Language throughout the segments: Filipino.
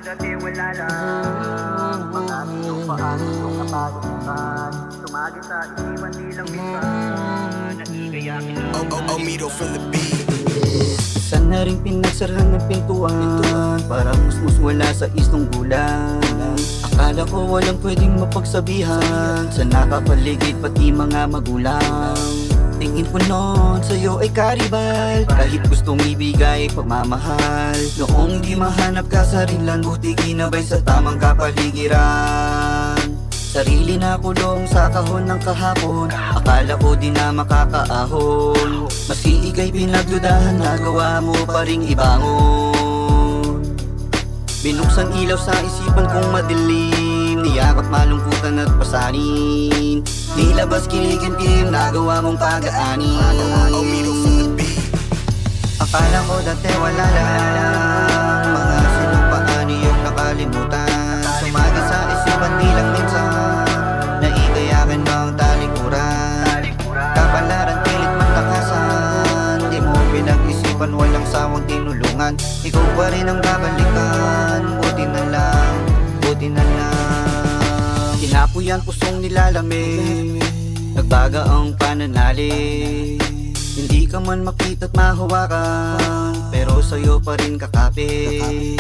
dati wala lang. Mga gustong paano kung nakalimutan. Tumagi sa isipan nilang minsan. Naigayakin lang. Omido from the beat. Saan na rin pinagsarahan ng pintuan para musmus wala sa isnong gulang. Akala ko walang pwedeng mapagsabihan sa nakapaligid pati mga magulang. Tingin ko noon sa'yo ay karibal, kahit gustong ibigay pagmamahal. Noong di mahanap ka sa rinlan, buti ginabay sa tamang kapaligiran. Sarili na kulong sa kahon ng kahapon, akala ko di na makakaahon. Maski ika'y pinagdudahan, nagawa mo pa ring ibangon. Binuksan ilaw sa isipan kong madilim, niyakap malungkutan at pasanin. Nilabas kinikimkim, nagawa mong pag-aani. Omido from the beat. Akala ko dati wala lang, mga sinumpaan iyong nakalimutan. Sumagi sa isipan di lang minsan, naigayakin mo ang talikuran. Kapalaran, pilit matakasan, di mo pinag-isipan, walang sawang tinulungan. Ikaw pa rin ang babalikan, buti na lang, buti na lang. Tinapoy ang pusong nilalamig, nagbaga ang pananalig. Hindi ka man makita't mahawakan, pero sa'yo pa rin kakapit.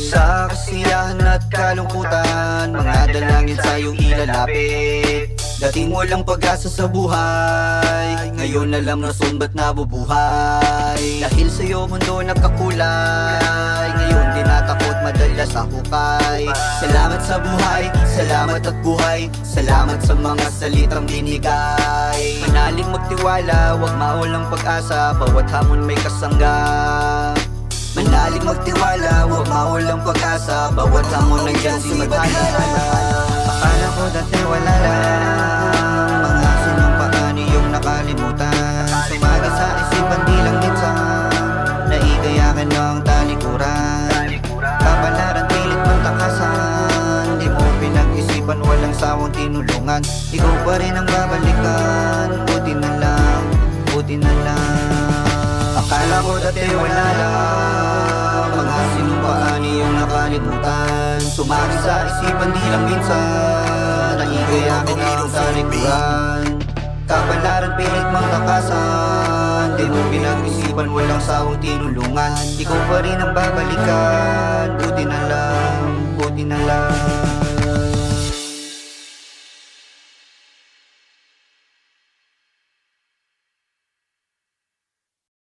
Sa kasiyahan at kalungkutan, mga dalangin sa'yo ilalapit. Dating walang pag-asa sa buhay, ngayon alam rason ba't nabubuhay. Dahil sa'yo mundo nagkakulay, ngayon di natakot madala sa hukay. Salamat sa buhay, salamat at buhay, salamat sa mga salitang binigay. Manaling magtiwala, wag maulang pag-asa, bawat hamon may kasangga. Manalig magtiwala, huwag maulang pag-asa, bawat hamon nandyan si Madhala. Akala ko dati wala lang, mga sinumpaan iyong nakalimutan. Sumagi sa isipan di lang minsan, naigayakin mo ang talikuran. Kapalaran, pilit matakasan, di mo pinag-isipan, walang sawang tinulungan. Ikaw pa rin ang babalikan, buti na lang, buti na lang. Akala ko dati wala lang, mga sinumpaan iyong nakalimutan. Sumagi sa isipan di lang minsan, naigayakin ang talikuran. Kapalaran, pilit mang takasan, di mo pinag-isipan, walang sawang tinulungan. Ikaw pa rin ang babalikan, buti na lang, buti na lang.